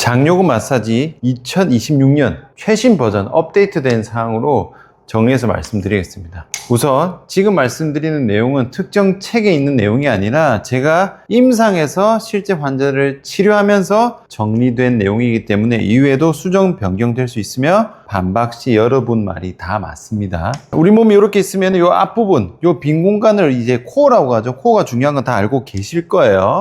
장요근 마사지 2026년 최신 버전 업데이트된 사항으로 정리해서 말씀드리겠습니다. 우선 지금 말씀드리는 내용은 특정 책에 있는 내용이 아니라 제가 임상에서 실제 환자를 치료하면서 정리된 내용이기 때문에 이후에도 수정 변경될 수 있으며 반박시 여러분 말이 다 맞습니다. 우리 몸이 이렇게 있으면 이 앞부분, 이 빈 공간을 이제 코어라고 하죠. 코어가 중요한 건 다 알고 계실 거예요.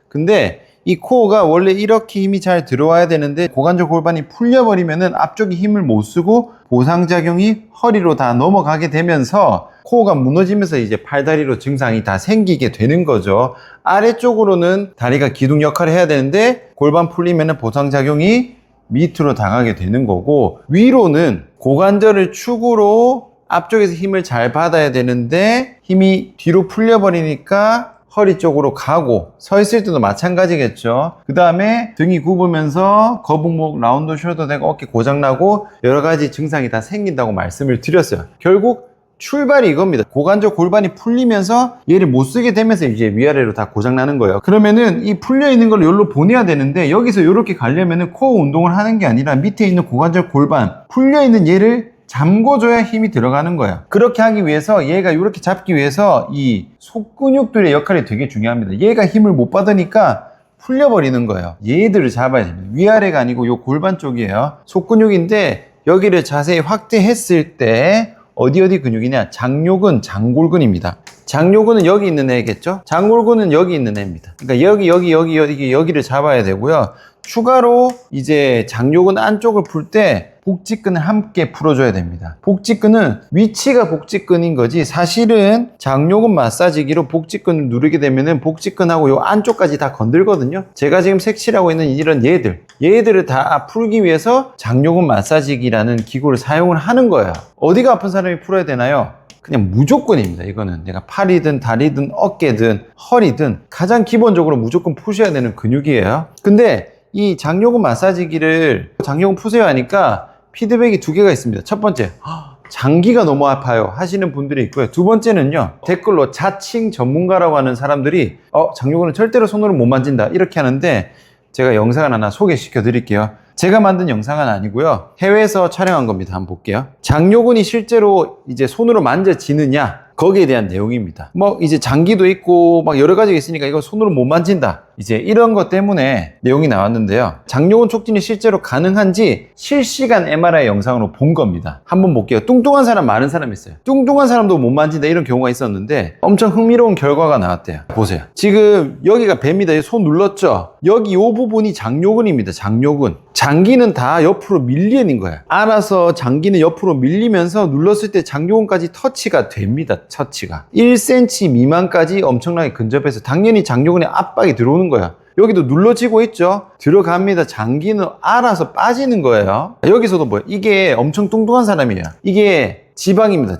근데 이 코어가 원래 이렇게 힘이 잘 들어와야 되는데 고관절 골반이 풀려버리면은 앞쪽이 힘을 못 쓰고 보상작용이 허리로 다 넘어가게 되면서 코어가 무너지면서 이제 팔다리로 증상이 다 생기게 되는 거죠. 아래쪽으로는 다리가 기둥 역할을 해야 되는데 골반 풀리면은 보상작용이 밑으로 당하게 되는 거고, 위로는 고관절을 축으로 앞쪽에서 힘을 잘 받아야 되는데 힘이 뒤로 풀려버리니까 허리 쪽으로 가고, 서 있을 때도 마찬가지겠죠. 그 다음에 등이 굽으면서 거북목 라운드 숄더 되고 어깨 고장나고 여러 가지 증상이 다 생긴다고 말씀을 드렸어요. 결국 출발이 이겁니다. 고관절 골반이 풀리면서 얘를 못 쓰게 되면서 이제 위아래로 다 고장나는 거예요. 그러면은 이 풀려 있는 걸 여기로 보내야 되는데 여기서 이렇게 가려면은 코어 운동을 하는 게 아니라 밑에 있는 고관절 골반 풀려 있는 얘를 잠궈줘야 힘이 들어가는 거야. 그렇게 하기 위해서 얘가 이렇게 잡기 위해서 이 속근육들의 역할이 되게 중요합니다. 얘가 힘을 못 받으니까 풀려버리는 거예요. 얘들을 잡아야 됩니다. 위아래가 아니고 요 골반 쪽이에요. 속근육인데 여기를 자세히 확대했을 때 어디 근육이냐? 장요근, 장골근입니다. 장요근은 여기 있는 애겠죠? 장골근은 여기 있는 애입니다. 그러니까 여기를 잡아야 되고요. 추가로 이제 장요근 안쪽을 풀 때 복직근을 함께 풀어줘야 됩니다. 복직근은 위치가 복직근인 거지 사실은 장요근 마사지기로 복직근을 누르게 되면은 복직근하고 요 안쪽까지 다 건들거든요. 제가 지금 색칠하고 있는 이런 얘들을 다 풀기 위해서 장요근 마사지기라는 기구를 사용을 하는 거예요. 어디가 아픈 사람이 풀어야 되나요? 그냥 무조건입니다. 이거는 내가 팔이든 다리든 어깨든 허리든 가장 기본적으로 무조건 푸셔야 되는 근육이에요. 근데 이 장요근 마사지기를 장요근 푸세요 하니까 피드백이 두 개가 있습니다. 첫 번째, 장기가 너무 아파요 하시는 분들이 있고요. 두 번째는요, 댓글로 자칭 전문가라고 하는 사람들이 장요근은 절대로 손으로 못 만진다 이렇게 하는데 제가 영상을 하나 소개시켜 드릴게요. 제가 만든 영상은 아니고요, 해외에서 촬영한 겁니다. 한번 볼게요. 장요근이 실제로 이제 손으로 만져지느냐, 거기에 대한 내용입니다. 뭐 이제 장기도 있고 막 여러 가지가 있으니까 이거 손으로 못 만진다, 이제 이런 것 때문에 내용이 나왔는데요. 장요근 촉진이 실제로 가능한지 실시간 MRI 영상으로 본 겁니다. 한번 볼게요. 뚱뚱한 사람 많은 사람 있어요. 뚱뚱한 사람도 못 만진다 이런 경우가 있었는데 엄청 흥미로운 결과가 나왔대요. 보세요. 지금 여기가 뱀이다. 손 눌렀죠? 여기 이 부분이 장요근입니다. 장요근. 장기는 다 옆으로 밀리는 거야. 알아서 장기는 옆으로 밀리면서 눌렀을 때 장요근까지 터치가 됩니다. 터치가 1cm 미만까지 엄청나게 근접해서 당연히 장요근에 압박이 들어오는 거야. 여기도 눌러지고 있죠? 들어갑니다. 장기는 알아서 빠지는 거예요. 여기서도 뭐야? 이게 엄청 뚱뚱한 사람이에요. 이게 지방입니다.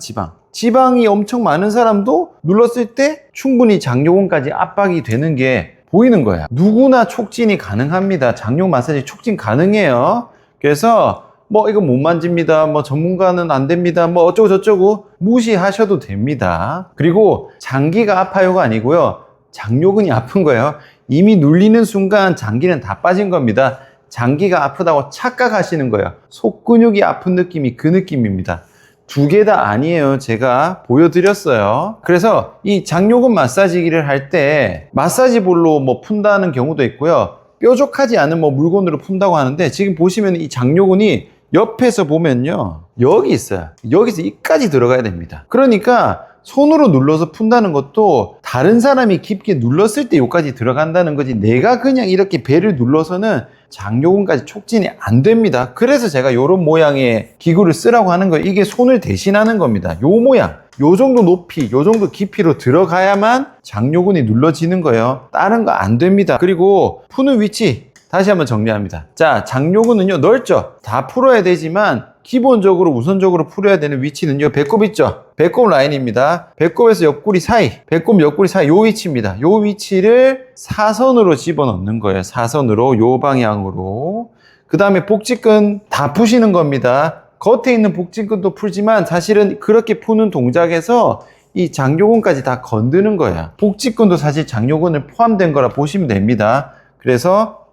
지방이 엄청 많은 사람도 눌렀을 때 충분히 장요근까지 압박이 되는 게 보이는 거야. 누구나 촉진이 가능합니다. 장요근 마사지 촉진 가능해요. 그래서 뭐 이거 못 만집니다, 뭐 전문가는 안 됩니다, 뭐 어쩌고 저쩌고 무시하셔도 됩니다. 그리고 장기가 아파요가 아니고요, 장요근이 아픈 거예요. 이미 눌리는 순간 장기는 다 빠진 겁니다. 장기가 아프다고 착각하시는 거예요. 속근육이 아픈 느낌이 그 느낌입니다. 두 개 다 아니에요. 제가 보여드렸어요. 그래서 이 장요근 마사지기를 할 때 마사지 볼로 뭐 푼다는 경우도 있고요, 뾰족하지 않은 뭐 물건으로 푼다고 하는데, 지금 보시면 이 장요근이 옆에서 보면요, 여기 있어요. 여기서 이까지 들어가야 됩니다. 그러니까 손으로 눌러서 푼다는 것도 다른 사람이 깊게 눌렀을 때 여기까지 들어간다는 거지, 내가 그냥 이렇게 배를 눌러서는 장요근까지 촉진이 안 됩니다. 그래서 제가 이런 모양의 기구를 쓰라고 하는 거예요. 이게 손을 대신하는 겁니다. 요 모양, 요 정도 높이, 요 정도 깊이로 들어가야만 장요근이 눌러지는 거예요. 다른 거 안 됩니다. 그리고 푸는 위치 다시 한번 정리합니다. 자, 장요근은요, 넓죠? 다 풀어야 되지만 기본적으로 우선적으로 풀어야 되는 위치는요, 배꼽 있죠? 배꼽 라인입니다. 배꼽에서 옆구리 사이, 배꼽 옆구리 사이, 요 위치입니다. 요 위치를 사선으로 집어넣는 거예요. 사선으로, 요 방향으로. 그 다음에 복직근 다 푸시는 겁니다. 겉에 있는 복직근도 풀지만 사실은 그렇게 푸는 동작에서 이 장요근까지 다 건드는 거예요. 복직근도 사실 장요근을 포함된 거라 보시면 됩니다. 그래서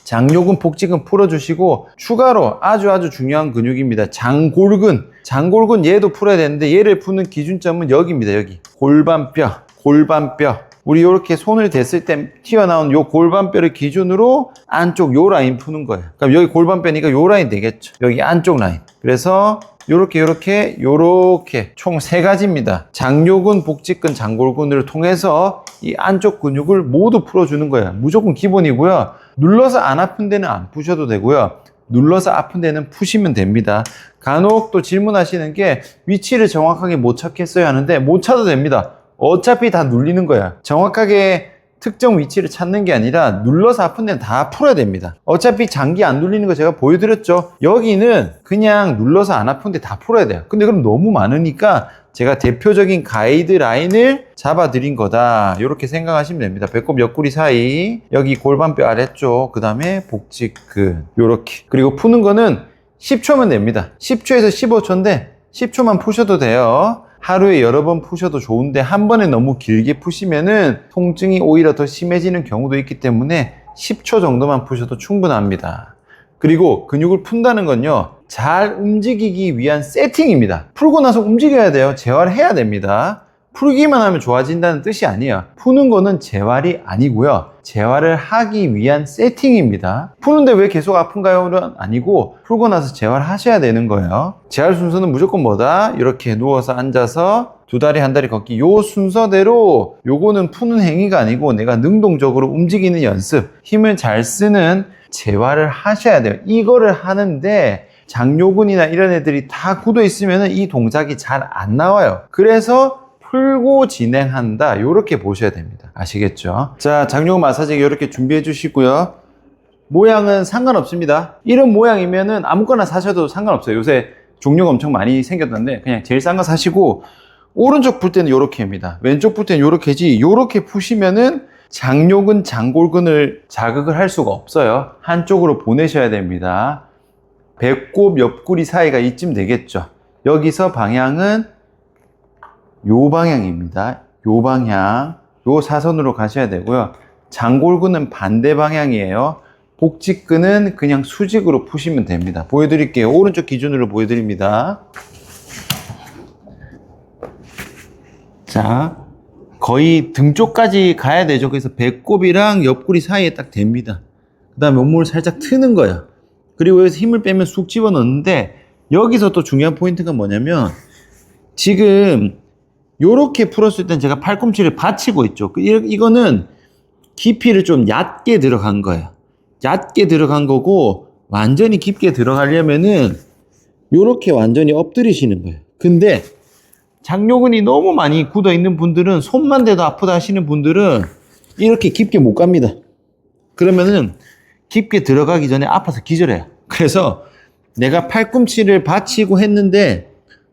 장요근, 복직근 풀어주시고 추가로 아주 중요한 근육입니다. 장골근. 장골근 얘도 풀어야 되는데 얘를 푸는 기준점은 여기입니다. 여기 골반뼈. 우리 이렇게 손을 댔을 때 튀어나온 요 골반뼈를 기준으로 안쪽 요 라인 푸는 거예요. 그럼 여기 골반뼈니까 요 라인 되겠죠. 여기 안쪽 라인. 그래서 요렇게 총 3가지입니다. 장요근, 복직근, 장골근을 통해서 이 안쪽 근육을 모두 풀어주는 거예요. 무조건 기본이고요. 눌러서 안 아픈 데는 안 푸셔도 되고요. 눌러서 아픈 데는 푸시면 됩니다. 간혹 또 질문하시는 게 위치를 정확하게 못 찾겠어요 하는데 못 찾아도 됩니다. 어차피 다 눌리는 거야. 정확하게 특정 위치를 찾는 게 아니라 눌러서 아픈 데는 다 풀어야 됩니다. 어차피 장기 안 눌리는 거 제가 보여드렸죠. 여기는 그냥 눌러서 안 아픈데 다 풀어야 돼요. 근데 그럼 너무 많으니까 제가 대표적인 가이드라인을 잡아드린 거다. 이렇게 생각하시면 됩니다. 배꼽 옆구리 사이, 여기 골반뼈 아래쪽, 그 다음에 복직근 이렇게. 그리고 푸는 거는 10초면 됩니다. 10초에서 15초인데 10초만 푸셔도 돼요. 하루에 여러 번 푸셔도 좋은데 한 번에 너무 길게 푸시면은 통증이 오히려 더 심해지는 경우도 있기 때문에 10초 정도만 푸셔도 충분합니다. 그리고 근육을 푼다는 건요, 잘 움직이기 위한 세팅입니다. 풀고 나서 움직여야 돼요. 재활을 해야 됩니다. 풀기만 하면 좋아진다는 뜻이 아니에요. 푸는 거는 재활이 아니고요. 재활을 하기 위한 세팅입니다. 푸는데 왜 계속 아픈가요?는 아니고 풀고 나서 재활하셔야 되는 거예요. 재활 순서는 무조건 뭐다? 이렇게 누워서 앉아서 2다리 1다리 걷기, 요 순서대로. 요거는 푸는 행위가 아니고 내가 능동적으로 움직이는 연습, 힘을 잘 쓰는 재활을 하셔야 돼요. 이거를 하는데 장요근이나 이런 애들이 다 굳어 있으면 이 동작이 잘 안 나와요. 그래서 풀고 진행한다, 이렇게 보셔야 됩니다. 아시겠죠? 자, 장요근 마사지 이렇게 준비해 주시고요. 모양은 상관없습니다. 이런 모양이면은 아무거나 사셔도 상관없어요. 요새 종류가 엄청 많이 생겼는데 그냥 제일 싼 거 사시고, 오른쪽 풀 때는 이렇게 합니다. 왼쪽 풀 때는 이렇게지, 이렇게 푸시면은 장요근, 장골근을 자극을 할 수가 없어요. 한쪽으로 보내셔야 됩니다. 배꼽 옆구리 사이가 이쯤 되겠죠. 여기서 방향은 요 방향입니다. 요 방향, 요 사선으로 가셔야 되고요. 장골근은 반대 방향이에요. 복직근은 그냥 수직으로 푸시면 됩니다. 보여드릴게요. 오른쪽 기준으로 보여드립니다. 자, 거의 등 쪽까지 가야 되죠. 그래서 배꼽이랑 옆구리 사이에 딱 됩니다. 그 다음에 몸을 살짝 트는 거예요. 그리고 여기서 힘을 빼면 쑥 집어넣는데, 여기서 또 중요한 포인트가 뭐냐면, 지금 요렇게 풀었을 땐 제가 팔꿈치를 받치고 있죠. 이거는 깊이를 좀 얕게 들어간 거예요. 얕게 들어간 거고, 완전히 깊게 들어가려면은 요렇게 완전히 엎드리시는 거예요. 근데 장요근이 너무 많이 굳어 있는 분들은, 손만 대도 아프다 하시는 분들은 이렇게 깊게 못 갑니다. 그러면은 깊게 들어가기 전에 아파서 기절해요. 그래서 내가 팔꿈치를 받치고 했는데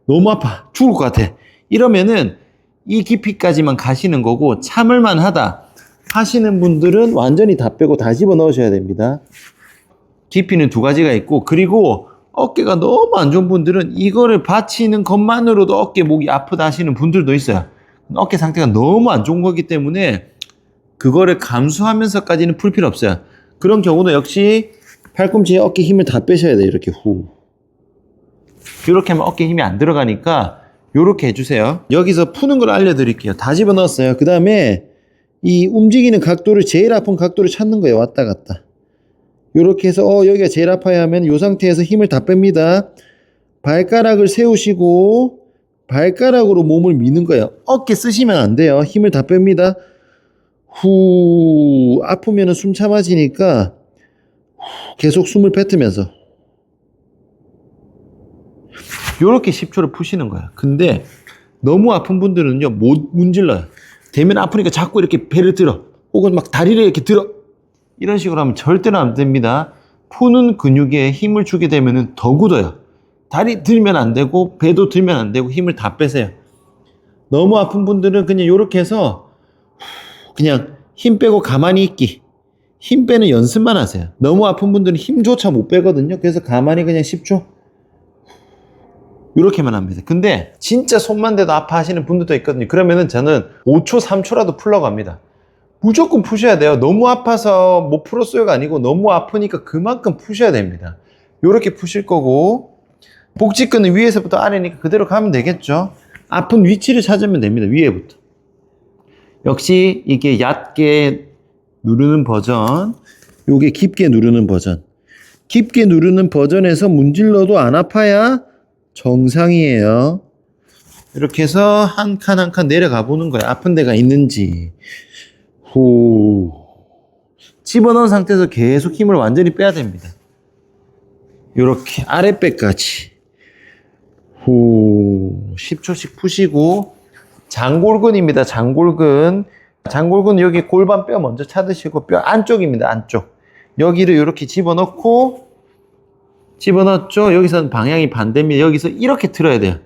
너무 아파, 죽을 것 같아, 이러면은 이 깊이까지만 가시는 거고, 참을만 하다 하시는 분들은 완전히 다 빼고 다 집어 넣으셔야 됩니다. 깊이는 2가지가 있고, 그리고 어깨가 너무 안 좋은 분들은 이거를 받치는 것만으로도 어깨, 목이 아프다 하시는 분들도 있어요. 어깨 상태가 너무 안 좋은 거기 때문에 그거를 감수하면서까지는 풀 필요 없어요. 그런 경우는 역시 팔꿈치에 어깨 힘을 다 빼셔야 돼요. 이렇게 후. 이렇게 하면 어깨 힘이 안 들어가니까 이렇게 해주세요. 여기서 푸는 걸 알려드릴게요. 다 집어넣었어요. 그 다음에 이 움직이는 각도를, 제일 아픈 각도를 찾는 거예요. 왔다 갔다. 이렇게 해서 여기가 제일 아파야 하면 이 상태에서 힘을 다 뺍니다. 발가락을 세우시고 발가락으로 몸을 미는 거예요. 어깨 쓰시면 안 돼요. 힘을 다 뺍니다. 후. 아프면 숨 참아지니까 계속 숨을 뱉으면서 이렇게 10초를 푸시는 거예요. 근데 너무 아픈 분들은요, 못 문질러요. 되면 아프니까 자꾸 이렇게 배를 들어, 혹은 막 다리를 이렇게 들어, 이런 식으로 하면 절대로 안 됩니다. 푸는 근육에 힘을 주게 되면 더 굳어요. 다리 들면 안 되고 배도 들면 안 되고 힘을 다 빼세요. 너무 아픈 분들은 그냥 이렇게 해서 그냥 힘 빼고 가만히 있기, 힘 빼는 연습만 하세요. 너무 아픈 분들은 힘조차 못 빼거든요. 그래서 가만히 그냥 10초 이렇게만 합니다. 근데 진짜 손만 대도 아파하시는 분들도 있거든요. 그러면은 저는 5초, 3초라도 풀라고 합니다. 무조건 푸셔야 돼요. 너무 아파서 못 풀었어요가 아니고 너무 아프니까 그만큼 푸셔야 됩니다. 요렇게 푸실 거고, 복직근은 위에서부터 아래니까 그대로 가면 되겠죠. 아픈 위치를 찾으면 됩니다. 위에부터. 역시 이게 얕게 누르는 버전, 요게 깊게 누르는 버전. 깊게 누르는 버전에서 문질러도 안 아파야 정상이에요. 이렇게 해서 한 칸 한 칸 내려가 보는 거예요. 아픈 데가 있는지. 후. 집어넣은 상태에서 계속 힘을 완전히 빼야 됩니다. 이렇게 아랫배까지. 후. 10초씩 푸시고. 장골근입니다. 장골근. 장골근 여기 골반 뼈 먼저 찾으시고 뼈 안쪽입니다. 안쪽. 여기를 이렇게 집어넣고 집어넣었죠. 여기서는 방향이 반대입니다. 여기서 이렇게 틀어야 돼요.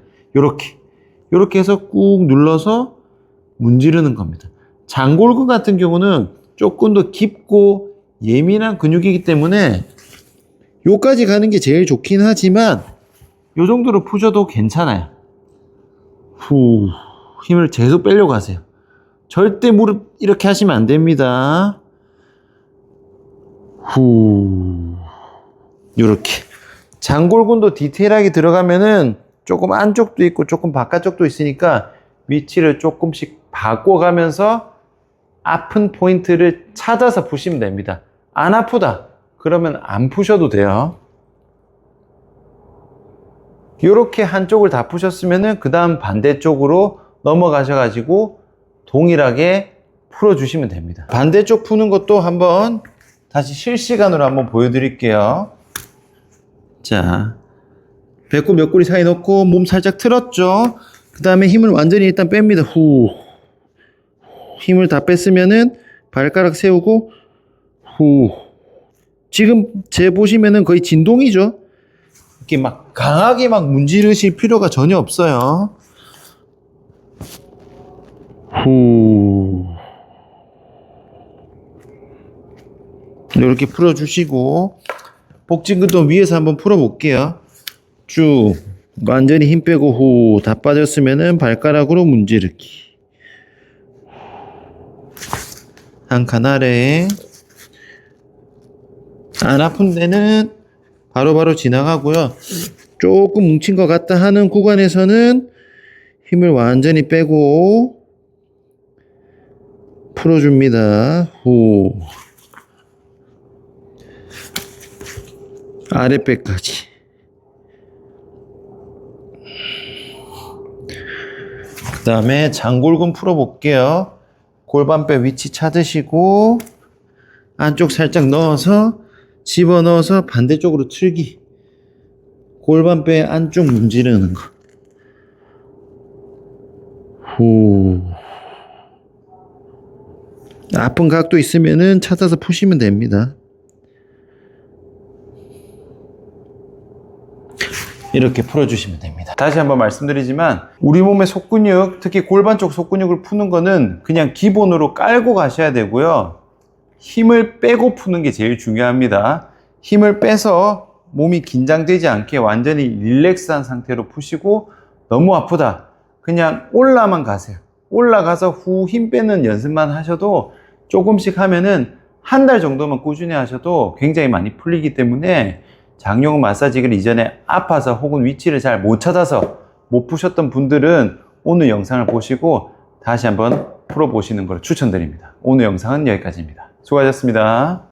이렇게 해서 꾹 눌러서 문지르는 겁니다. 장골근 같은 경우는 조금 더 깊고 예민한 근육이기 때문에 요까지 가는 게 제일 좋긴 하지만 요 정도로 푸셔도 괜찮아요. 후, 힘을 계속 빼려고 하세요. 절대 무릎 이렇게 하시면 안 됩니다. 후, 요렇게. 장골근도 디테일하게 들어가면은 조금 안쪽도 있고 조금 바깥쪽도 있으니까 위치를 조금씩 바꿔가면서 아픈 포인트를 찾아서 푸시면 됩니다. 안 아프다 그러면 안 푸셔도 돼요. 이렇게 한쪽을 다 푸셨으면은 그 다음 반대쪽으로 넘어가셔가지고 동일하게 풀어주시면 됩니다. 반대쪽 푸는 것도 한번 다시 실시간으로 한번 보여드릴게요. 자, 배꼽 옆구리 사이 넣고 몸 살짝 틀었죠. 그 다음에 힘을 완전히 일단 뺍니다. 후. 힘을 다 뺐으면은 발가락 세우고 후. 지금 제 보시면은 거의 진동이죠. 이렇게 막 강하게 막 문지르실 필요가 전혀 없어요. 후. 이렇게 풀어주시고 복직근도 위에서 한번 풀어볼게요. 쭉 완전히 힘 빼고 후. 다 빠졌으면은 발가락으로 문지르기. 한 칸 아래에 안 아픈 데는 바로바로 지나가고요. 조금 뭉친 것 같다 하는 구간에서는 힘을 완전히 빼고 풀어줍니다. 후. 아랫배까지. 그 다음에 장골근 풀어볼게요. 골반뼈 위치 찾으시고 안쪽 살짝 넣어서 집어넣어서 반대쪽으로 틀기. 골반뼈의 안쪽 문지르는 거. 후. 아픈 각도 있으면은 찾아서 푸시면 됩니다. 이렇게 풀어주시면 됩니다. 다시 한번 말씀드리지만 우리 몸의 속근육, 특히 골반 쪽 속근육을 푸는 거는 그냥 기본으로 깔고 가셔야 되고요. 힘을 빼고 푸는 게 제일 중요합니다. 힘을 빼서 몸이 긴장되지 않게 완전히 릴렉스한 상태로 푸시고 너무 아프다. 그냥 올라만 가세요. 올라가서 후 힘 빼는 연습만 하셔도 조금씩 하면은 한 달 정도만 꾸준히 하셔도 굉장히 많이 풀리기 때문에 장요근 마사지기를 이전에 아파서 혹은 위치를 잘 못 찾아서 못 푸셨던 분들은 오늘 영상을 보시고 다시 한번 풀어보시는 걸 추천드립니다. 오늘 영상은 여기까지입니다. 수고하셨습니다.